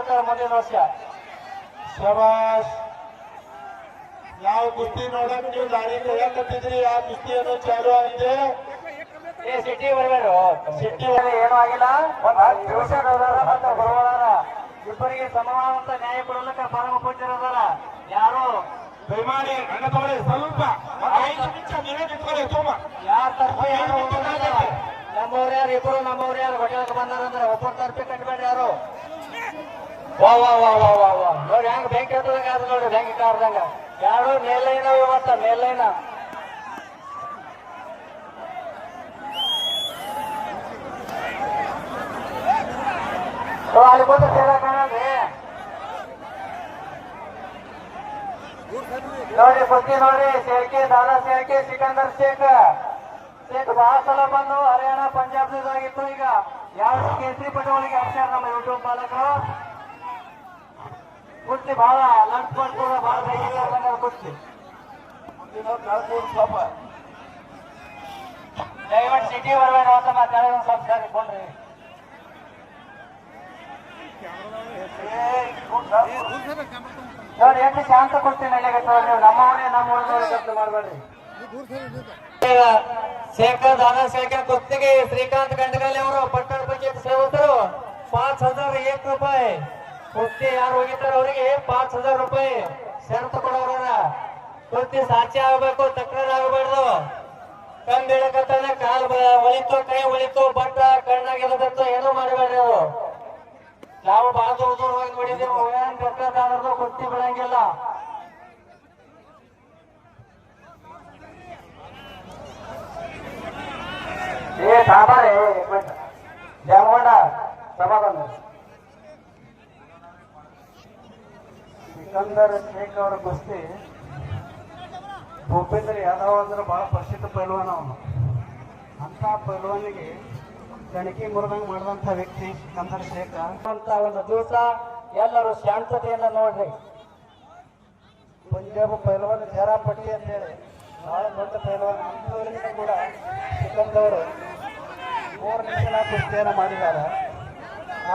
ಬರ್ತಾರೆ ಮುಂದಿನ ವರ್ಷ. ಶಬಾಷ್. ಯಾವ ಕುಸ್ತಿ ನೋಡಕ್ ನೀವು ದಾರಿ ಕೈಯಾಕತ್ತಿದ್ರಿ, ಆ ಕುಸ್ತಿಯನ್ನು ಚಾಲು ಆಗಿದೆ. ಸಿಟಿ ಬರಬೇಡ, ಸಿಟಿ ಏನೂ ಆಗಿಲ್ಲ. ಒಂದು ಟ್ಯೂಷನ್ ಅದಾರ ಮತ್ತು ಬರುವದಾರ ಇಬ್ಬರಿಗೆ ಸಮಾನವಂತ ನ್ಯಾಯ ಕೊಡಲಿಕ್ಕೆ ಪರಮ ಪೂಜ್ಯರದಾರ. ಯಾರು ದಯಮಾಡಿ ಅಣ್ಣ ತಗೊಳ್ಳಿ, ಸ್ವಲ್ಪ 5 ನಿಮಿಷ ನೀವೇ ನಿಂತ್ಕೊಳ್ಳಿ. ಯಾರ ತರಫ ಯಾರು ನಮ್ಮವ್ರು ಯಾರು ಇಬ್ಬರು ನಮ್ಮವ್ರು ಯಾರು ಹೊಟ್ಟೆಗೆ ಬಂದಾರಂದ್ರೆ ಒಬ್ಬರ ತರಫಿ ಕಟ್ಟಬೇಡ್ರಿ ಯಾರು. ವಾ ವಾ ವಾ ವಾ ವಾ ವಾ ನೋಡಿ ಹೆಂಗ್ ಬೆಂಕಿ ಹತ್ತದಂಗ ಅದು ನೋಡಿ ಬೆಂಕಿ ಕಾರ್ದಂಗ. ಯಾರು ಮೇಲೈನ ಇವತ್ತ ಮೇಲೈನ ಅಲ್ಲಿ ಬಂದು ಸೇರಕಾಣಲ್ರಿ ನೋಡಿ ಕುಸ್ತಿ ನೋಡಿ. ಸೇರ್ಕೆ ದಾದಾ ಸೇರ್ಕೆ ಸಿಕಂದರ್ ಶೇಖ್ ಬಹಳ ಸಲ ಬಂದು ಹರಿಯಾಣ ಪಂಜಾಬ್ದಾಗಿತ್ತು. ಈಗ ಯಾವ ಕೇಸರಿ ಪಟೋಳಿಗೆ ಹಾಕ್ಯಾರ ನಮ್ಮ ಯೂಟ್ಯೂಬ್ ಮಾಲಕರು. ಕುಸ್ತಿ ಬಹಳ ಲಂಚ್ ಮಾಡ್ಕೊಂಡು ಬಹಳ ದೈಹಿಕ ಕುಸ್ತಿ. ದಯವಿಟ್ಟು ಸಿಟಿ ಬರಬೇಡ ಅಂತ ಮಾತಾಡೋದು ಸ್ವಲ್ಪ ಸರಿ ಕೊಂಡ್ರಿ. ನೋಡಿ ಎಷ್ಟು ಶಾಂತ ಕೊಡ್ತೀನಿ ನೀವು ನಮ್ಮವನೇ ನಮ್ಮ ಉಳಿದವ್ರಿಗೆ ಕೆಲಸ ಮಾಡಬೇಡ್ರಿ. ಶೇಖರ್ ದಾದಾ ಶೇಖರ್ ಕುಸ್ತಿಗೆ ಶ್ರೀಕಾಂತ್ ಗಂಡಗಲ್ಲಿ ಅವರು ಪಟ್ಟಣ ಪಂಚಾಯತ್ ಸೇವಕರು 5001 ರೂಪಾಯಿ. ಕುಸ್ತಿ ಯಾರು ಹೋಗಿದ್ದಾರೆ ಅವರಿಗೆ 5000 ರೂಪಾಯಿ ಷರತ್ತು ಕೊಡೋರ. ಕುಸ್ತಿ ಸಾಕ್ಷಿ ಆಗಬೇಕು, ತಕರಾರು ಆಗಬಾರ್ದು. ಕಣ್ ಬೀಳಕತ್ತಾನೆ, ಕಾಲು ಒಳಿತು, ಕೈ ಒಳಿತು, ಬಟ್ಟ ಕಣ್ಣಾಗಿರೋದಂತೂ ಏನೂ ಮಾಡಬೇಡ್ರಿ. ಅವರು ನಾವು ಬಹಳ ದೂರ ಹೋಗಿ ನೋಡಿದ್ದೀವಿ. ಏನ್ ಬೇಕಾದ್ರೂ ಕುಸ್ತಿ ಬಿಡಂಗಿಲ್ಲ. ಸಾಬಾರೆ ಜಾಮಗೊಂಡ ಸಮಾಧಾನ. ಸಿಕಂದರ್ ಶೇಖ್ ಅವರ ಕುಸ್ತಿ ಭೂಪೇಂದ್ರ ಯಾದವ್ ಅಂದ್ರೆ ಬಹಳ ಪ್ರಸಿದ್ಧ ಪೈಲ್ವಾನ. ಅವನು ಅಂತ ಪೈಲ್ವಾನಿಗೆ ಗಣಕಿ ಮುರಿದಂಗೆ ಮಾಡಿದಂಥ ವ್ಯಕ್ತಿ ಸಿಕಂದರ್ ಶೇಖ್ ಅಂತ ಒಂದು ದಿವಸ ಎಲ್ಲರೂ ಶಾಂತತೆಯಿಂದ ನೋಡ್ರಿ. ಪಂಜಾಬ್ ಪೈಲ್ವಾನ್ ಜರಾಪಟ್ಟಿ ಅಂತೇಳಿ ಬಹಳ ದೊಡ್ಡ ಪೈಲ್ವಾನ್. ಅಂತವರಿಂದ ಕೂಡ ಸಿಕಂದರ್ 3 ನಿಮಿಷ ಕುಸ್ತಿಯನ್ನು ಮಾಡಿದ್ದಾರೆ.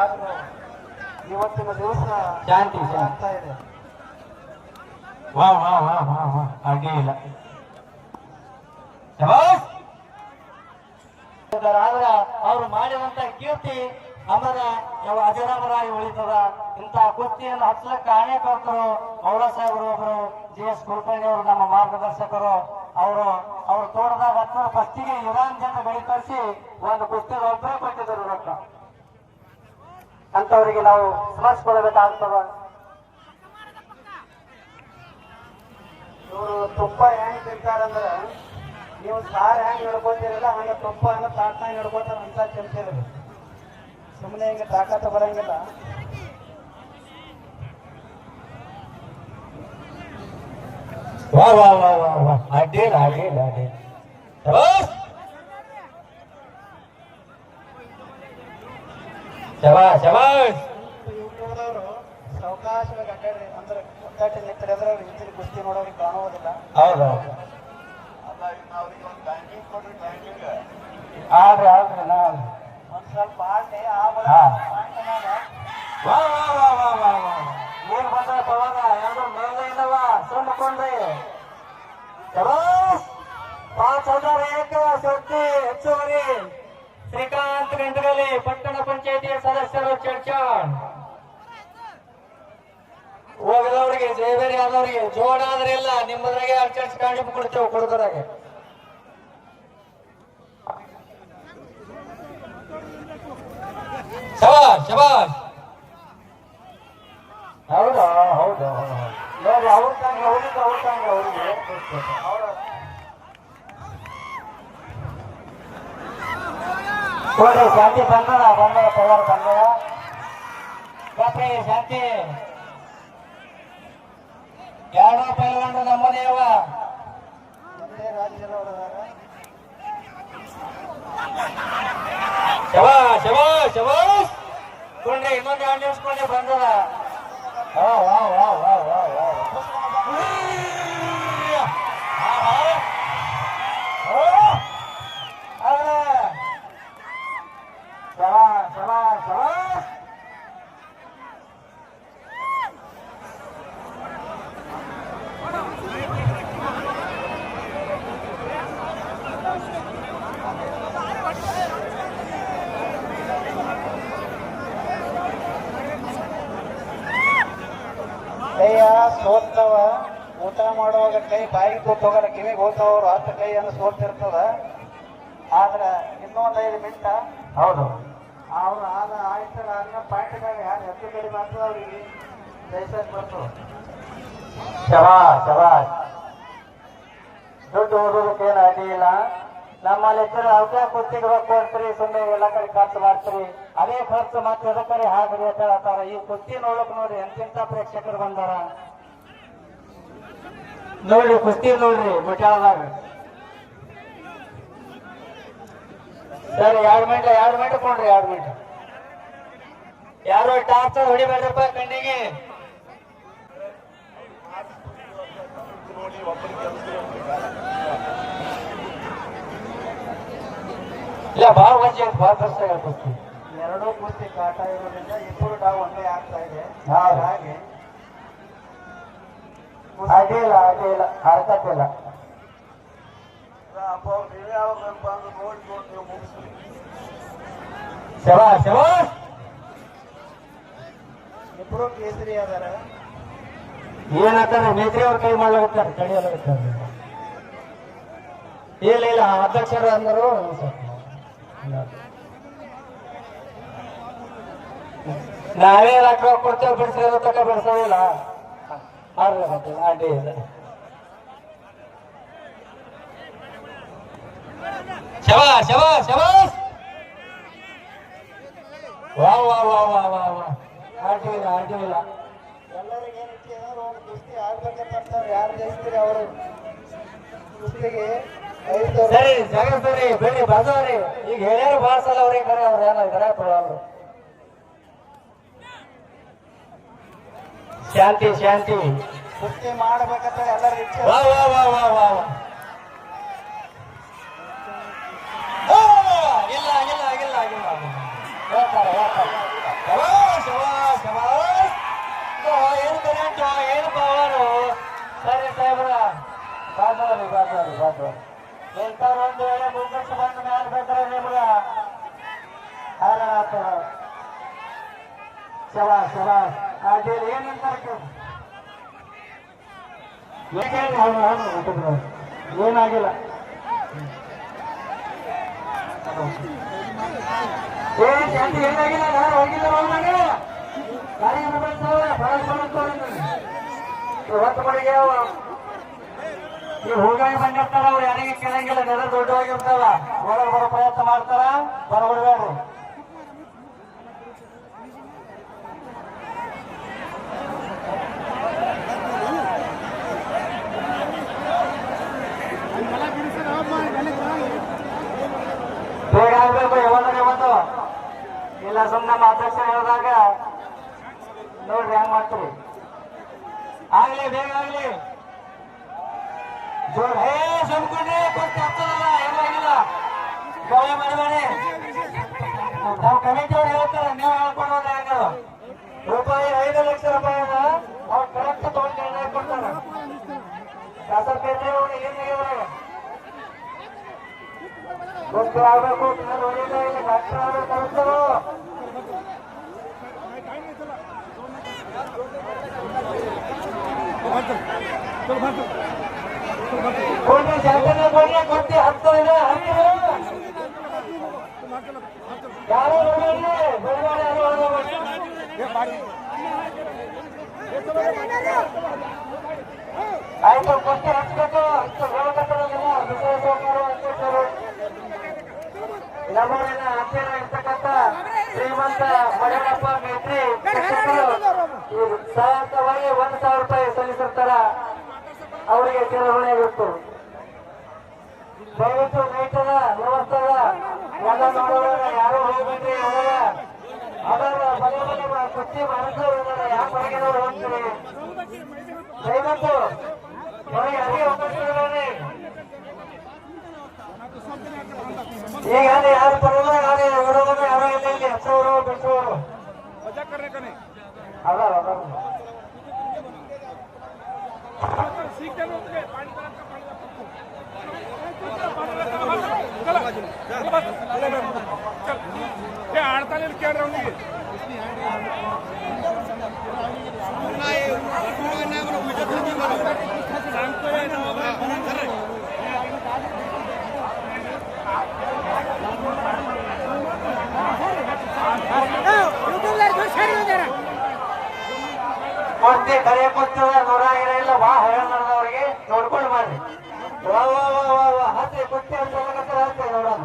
ಆದರೂ ಇವತ್ತಿನ ದಿವಸ ಶಾಂತಿ ಆಗ್ತಾ ಇದೆ. ಅಡ್ಡಿ ಇಲ್ಲ. ಆದ್ರೆ ಅವ್ರು ಮಾಡಿದಂತ ಕೀರ್ತಿ ಅಮರ ಅಜರಾಮರಾಗಿ ಉಳಿತದ. ಇಂಥ ಕುಸ್ತಿಯನ್ನು ಹಚ್ಚಲಕ್ಕೆ ಕಾರಣಕರ್ತರು ಮೌಲ ಸಾಹೇಬರು, ಒಬ್ರು GS ಕುಲಕರ್ಣಿ ಅವರು ನಮ್ಮ ಮಾರ್ಗದರ್ಶಕರು. ಅವರು ತೋಟದಾಗ ಹತ್ತಿರ ಫಸ್ಟಿಗೆ ಇರಾನ್ ಜನ ಬೆಳಿ ಕಳಿಸಿ ಒಂದು ಕುಸ್ತಿ ಒಬ್ಬರೇ ಕೊಟ್ಟಿದ್ದರು ರೊಕ್ಕ. ಅಂತವರಿಗೆ ನಾವು ಸ್ಮರಿಸ್ಕೊಳ್ಬೇಕಾಗ್ತದ. ಇವರು ತುಪ್ಪ ಹೆಂಗ್ ತಿಂತಾರಂದ್ರೆ, ನೀವು ಸಾರು ಹೆಂಗ್ ಹಿಡ್ಕೊತೀರಲ್ಲ ಹಂಗ ತುಪ್ಪವನ್ನು ತಾಟ್ನಾಗ ಹಿಡ್ಕೊತಾರ ಅಂತ ತಿಂತೀರಿ. ಸುಮ್ಮನೆ ಹಿಂಗೆ ತಾಕತ್ತ ಬರಂಗಿಲ್ಲ. ಅಡ್ಡಿಲ್ಲ ಅಡ್ಡಿಲ್ಲ ಅಡ್ಡಿಲ್ಲ. ಯೂಟ್ಯೂಬ್ದವರು ಸಾವಕಾಶವಾಗಿ ಅಡ್ಡಾಡ್ರಿ ಅಂದ್ರೆ ಒಟ್ಟಾಟಿ ನಿಂತರೆ ಅಂದ್ರೆ ಅವ್ರು ಹಿಂದಿನ ಕುಸ್ತಿ ನೋಡೋರಿಗೆ ಕಾಣುವುದಿಲ್ಲ. ಹೌದೌದು ಆದ್ರೆ ಒಂದ್ ಸ್ವಲ್ಪ ಆಡ್ಲಿ ಏನ್ ಬಂದಪ್ಪ ಅವಾಗ ಎರಡು ಮೇಲೆ ಇಲ್ಲವ ಸುಮ್ಮಕೊಂಡ್ರಿ. 5001 ಶಕ್ತಿ ಹೆಚ್ಚುವರಿ ಶ್ರೀಕಾಂತ್ ಗಂಟಗಲಿ ಪಟ್ಟಣ ಪಂಚಾಯತಿಯ ಸದಸ್ಯರು ಚರ್ಚಾ. ಹೋಗದವ್ರಿಗೆ ಜಯಬೇರಿ ಆದವ್ರಿಗೆ ಜೋಡಾದ್ರೆ ಇಲ್ಲ ನಿಮ್ಮದ್ರಾಗೆ ಚರ್ಚ್ ಕಾಂಡಿ ಕೊಡ್ತೇವೆ ಕೊಡುಗರಾಗೆ. ಶಬಾಷ್ ಶಬಾಷ್. ಹೌದಾ ಹೌದಾ ನೋಡಿ ಅವ್ರ ತಂಗ ಅವ್ರಿಗೆ ನೋಡಿ ಶಾಂತಿ ಬಂದದ ಪವಾರ ಬಂದದ. ಬಾಪ್ರೆ ಶಾಂತಿ ಎರಡೋ ಪೈಲ್ವಾನ್ರು ನಮ್ಮನೇ ಅವ. ಶಬಾಷ್ ಶಬಾಷ್ ಶಬಾಷ್. ಕೊಂಡ್ರೆ ಇನ್ನೊಂದು 2 ನಿಮಿಷ ಕೊಂಡೆ ಬಂದದ. ಸೋಲ್ತಾವ. ಊಟ ಮಾಡುವಾಗ ಕೈ ಬಾಯಿಗೆ ತಗೋಲ್ಲ, ಕಿವಿಗೆ ಹೋಗ್ತಾವ. ಅವ್ರು 10 ಕೈಯನ್ನು ಸೋಲ್ತಿರ್ತದ. ಆದ್ರೆ ಇನ್ನೊಂದು 5 ಮಿನಿಟ ಹೌದು. ಅವ್ರು ಆಯ್ತು ಪಾಯಿಂಟ್ದಾಗ ಯಾರು ಹೆಚ್ಚು ಕಡಿಮೆ ಆಗ್ತದ ಅವ್ರಿಗೆ ಜೈಸಕ್ ಬರ್ತದ. ಶಬಾಷ್ ಶಬಾಷ್. ದುಡ್ಡು ಓದೋದಕ್ಕೆ ಏನು ಅಡ್ಡಿ ಇಲ್ಲ. ನಮ್ಮಲ್ಲಿ ಹೆಚ್ಚಿನ ಅವಕಾಶ ಕುಸ್ತಿಗೆ ರೊಕ್ಕ ಕೊಡ್ತೀರಿ, ಸುಮ್ಮನೆ ಎಲ್ಲ ಕಡೆ ಖರ್ಚು ಮಾಡ್ತೀರಿ. ಅದೇ ಖರ್ಚು ಮತ್ತೆ ಎದಕ್ಕರಿ ಹಾಕ್ರಿ ಅಂತ ಹೇಳ್ತಾರ. ಈ ಕುಸ್ತಿ ನೋಡಕ್ ನೋಡ್ರಿ ಎಂತೆಂತ ಪ್ರೇಕ್ಷಕರು ಬಂದಾರ ನೋಡ್ರಿ. ಕುಸ್ತಿ ನೋಡ್ರಿ ಮುಟ್ಯಾಳದಾಗ. ಸರಿ 2 ಮಿನಿಟ್ ಕೊಡ್ರಿ. 2 ಮಿನಿಟ್. ಯಾರು ಟಾರ್ಚರ್ ಹೊಡಿಬೇಡ್ರಪ್ಪ ಕಣ್ಣಿಗೆ. ಇಲ್ಲ ಭಾಳ ವಜ್ಜೆ ಅಂತ ಭಾಳ ಕಷ್ಟ ಕುಸ್ತಿ. ಎರಡೂ ಕುಸ್ತಿ ಕಾಟ ಇರೋದ್ರಿಂದ ಇಬ್ಬರು ಡಾವ್ ಒಂದೇ ಆಗ್ತಾ ಇದೆ. ಹೌದು. ಹಾಗೆ ಅಡ್ಡಿಲ್ಲ ಹರಕತ್ತಿಲ್ಲ. ಶಬಾಷ್ ಶಬಾಷ್. ಇಬ್ಬರು ಕೇಸರಿ ಅದಾರ. ಏನಂತಾರೆ ಮೇತ್ರಿ ಅವ್ರ ಕೈ ಮಾಡ್ಲಾಗತ್ತಾರೆ, ಕಡಿಯಲಾಗತ್ತಾರೆ. ಇಲ್ಲ ಅಧ್ಯಕ್ಷರು ಅಂದರು. ನಾವೇ ರೊಕ್ಕ ಕೊಡ್ತೇವೆ, ಬಿಡಿಸಿರೋ ತಕ್ಕ ಬಿಡಿಸೋದಿಲ್ಲ. ಅಡ್ಡಿ ಇಲ್ಲ. ಶಬಾಷ್ ಶಬಾಷ್ ಶಬಾಷ್. ವಾ ವಾ ವಾ ವಾ ವಾ ವಾ. ಅಡ್ಡಿಲ್ಲ. ಎಲ್ಲರಿಗೆ ಏನ್ ಇಚ್ಛೆ ಅಂದ್ರೆ ಒಂದು ಕುಸ್ತಿ ಆಗ್ಬೇಕಂತಾರೆ. ಯಾರು ಜಯಿಸ್ತೀರಿ ಅವರು ಕುಸ್ತಿಗೆ ಸರಿ ಜಗ ಸರಿ ಬೆಳಿ ಬಸವ್ರಿ. ಈಗ ಹೇಳ್ಯಾರ ಭಾಳ ಸಲ ಅವ್ರಿಗೆ ಕರೆ ಅವ್ರು ಏನೋ ಇದಾರೆ ಅವರು. ಶಾಂತಿ ಕುಸ್ತಿ ಮಾಡ್ಬೇಕಂತ ಎಲ್ಲರ ಇಚ್ಛೆ. ವಾ ವಾ ವಾ ವಾ ವಾ ವಾ. ಇಲ್ಲ ಹೇಳ್ತಾರೆ. ಏನು ಕರೆಂಟು, ಏನು ಪವರು. ಸರಿ ಸಾಹೇಬ್ರ ಬಾದ್ರಿ. ಎಂತವ್ರು ಒಂದು ವೇಳೆ ಮುಂದಕ್ಕೆ ಬಂದು ಮೇಲೆ ಬೇಕಾರೆ ನಿಮ್ಗ ಶಬಾಷ್ ಅಡ್ಡಿಲ್ಲ. ಏನಂತಾರೆ ಏನಾಗಿಲ್ಲ. ಏನಾಗಿಲ್ಲ. ನಾನು ಹೋಗಿಲ್ಲ ಹೊತ್ತು ಮಡಿಗೆ ಈ ಹೂಗಾಗಿ ಬಂದಿರ್ತಾರ. ಅವ್ರು ಯಾರಿಗೆ ಕೇಳಂಗಿಲ್ಲ. ನೆಲ ದೊಡ್ಡವಾಗಿರ್ತಾವ. ಒಳಗೆ ಬರೋ ಪ್ರಯತ್ನ ಮಾಡ್ತಾರ. ಬರಬಿಡ್ಬೇಡ್ರಿ. ಬೇಗ ಆಗ್ಬೇಕು. ಯಾವಾಗ ಇಲ್ಲ ಸುಮ್ಮನೆ ನಮ್ಮ ಅಧ್ಯಕ್ಷ ಹೇಳಿದಾಗ ನೋಡ್ರಿ ಹೆಂಗ್ ಮಾಡ್ತೀರಿ. ಆಗ್ಲಿ ಬೇಗ ಆಗ್ಲಿ. ಜೋರ್ ಸುಮ್ಕೊಂಡ್ರಿ. ಕೊಟ್ಟು ಹತ್ತದಲ್ಲ, ಏನಾಗಿಲ್ಲ. ಗೌಳಿ ಮಾಡಬೇಡಿ. ನಾವು ಕಮಿಟಿ ಅವ್ರು ಹೇಳ್ತಾರೆ, ನೀವು ಹೇಳ್ಕೊಂಡು ಹೋದ್ರೆ ಹೆಂಗ. ರೂಪಾಯಿ 5 ಲಕ್ಷ ರೂಪಾಯಿನ ಅವ್ರು ಕರೆಕ್ಟ್ ತಗೊಂಡು ನಿರ್ಣಯ ಕೊಡ್ತಾರೆ. ಶಾಸಕರು ಏನಾಗಿಲ್ಲ ಗೊತ್ತು ಆಗ್ಬೇಕು. ಡಾಕ್ಟರ್ ಅವರು ಕಲಿತರು. ಕೊಡ್ರಿ ಶಾಸನ ಕೊಡ್ರಿ. ಕೊಡ್ತಿ 10 ಇದೆ. ಯಾರು ಆಯ್ತು ಕೊಡ್ತಿ ಹಚ್ಬೇಕು. ನಮ್ಮೂರಿನ ಹತ್ತಿರ ಇರ್ತಕ್ಕಂಥ ಶ್ರೀಮಂತ ಮಡಿಯಪ್ಪ ಮೇತ್ರಿ ಸಹಾಯಕವಾಗಿ 1,000 ರೂಪಾಯಿ ಸಲ್ಲಿಸಿರ್ತಾರ. ಅವರಿಗೆ ಚಿರಋಣಿಯಾಗಿತ್ತು. ದಯವಿಟ್ಟು ನೈಟದ ವ್ಯವಸ್ಥೆ ಎಲ್ಲ ನೋಡೋಣ. ಯಾರು ಹೋಗ್ಬೇಡ್ರಿ. ಒಳಗ ಅದರ ಬಗೆ ಕುಸ್ತಿ ಮಾಡಿಸೋರು ಯಾವ ಹೊರಗಿನವ್ರು ಹೋಗ್ತೀರಿ. ದಯವಿಟ್ಟು ಹೊರಗೆ ಅದೇ ಅವಕಾಶ. ಈಗ ಯಾರು ಬರೋದು ಯಾರು ಹೊರಗೋದು ಯಾರೋ ಇಲ್ಲ. ಇಲ್ಲಿ ಹಚ್ಚೋರು ಬಿಡಿಸೋರು ಅದ ಆಡ್ತಾನೆ ಕೇಳ್ರಿ ಅವನಿಗೆ. ಕುಸ್ತಿ ಕರೆ ಕುಸ್ತದ ನೂರ ಇಲ್ಲ ಬಾ ಹೈರಾಣ ನಡೆದವ್ರಿಗೆ ನೋಡ್ಕೊಂಡು ಮಾಡ್ರಿ ವಾ ವಾ ವಾ ವಾ ವಾ ಹತ್ತಿ ಕುಸ್ತಿ ಅಂತ ಹತ್ತೆ ನೋಡೋಣ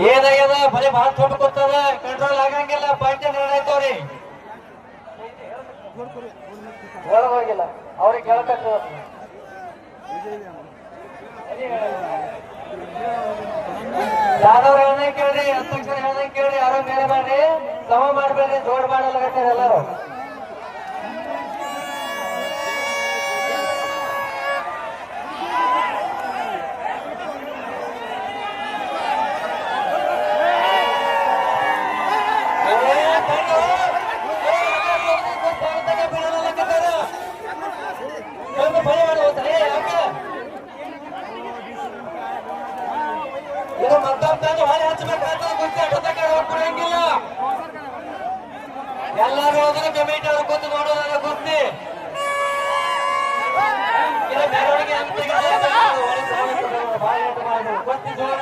ಏನಾಗ್ಯದ ಬರೀ ಭಾಳ ತೊಟ್ಟು ಕೂತದ ಕಂಟ್ರೋಲ್ ಆಗಂಗಿಲ್ಲ ಪಾಯಿಂಟ್ ಏನಾಯ್ತವ್ರಿ ಒಳಗ್ ಹೋಗಿಲ್ಲ ಅವ್ರಿಗೆ ಕೇಳ್ಕತ್ತ ಯಾವ್ದವ್ರು ಹೇಳ್ದಂಗೆ ಕೇಳ್ರಿ ಅಧ್ಯಕ್ಷರು ಹೇಳ್ದಂಗೆ ಕೇಳ್ರಿ ಯಾರೋ ಮೇಲೆ ಮಾಡ್ರಿ ಸಮ ಮಾಡ್ಬೇಡ್ರಿ ಜೋಡ್ ಮಾಡಲಾಗತ್ತಾರ ಎಲ್ಲರೂ ಇದು ಮತ್ತೊಂದು ಹೊಳೆ ಹಚ್ಚಬೇಕಾದ್ರೆ ಕುಸ್ತಿ ಆಟೋದಕ್ಕೆ ಹೋಗ್ಬಿಡಂಗಿಲ್ಲ ಎಲ್ಲರೂ ಹೋದ್ರೆ ಕಮಿಟಿ ಅವ್ರು ಕೂತು ನೋಡೋದಲ್ಲ ಕುಸ್ತಿ ಇದು ಮೆರವಣಿಗೆ ಅಂತ ಕುಸ್ತಿ ಜೋರ